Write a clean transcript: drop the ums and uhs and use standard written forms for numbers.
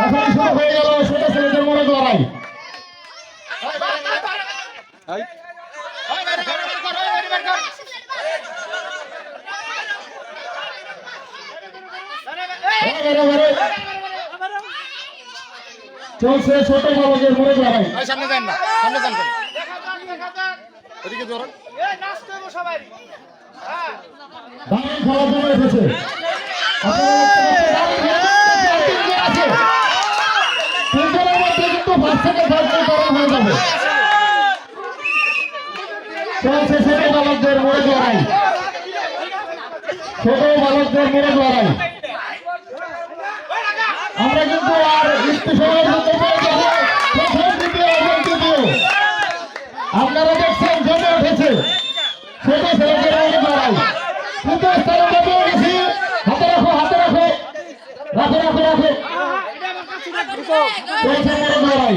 এখন শুরু হয়ে গেল ছোট ছেলেদের মনে লড়াই। চলছে ছোট বালকের মনে লড়াই। সামনে যান না, সামনে যান কেন? এদিকে ধরুন। দারুণ খেলা জমে উঠেছে। তিনজনের মধ্যে কিন্তু 5 থেকে 10 জন দারুণ হয়ে যাবে। চলছে ছোট বালকদের মনে লড়াই, ছোট বালকদের মনে লড়াই। আমরা কিন্তু আর একটু সময়ের মধ্যে পেয়ে যাবো প্রথম দ্বিতীয় এবং তৃতীয়। আপনারা দেখছেন জমে উঠেছে ছোট ছেলেদের মনে লড়াই। তৃতীয় স্থানে আমরা পেয়ে গেছি। হাতে রাখো, হাতে রাখো, রাখো রাখো রাখো। চলছে মনে লড়াই।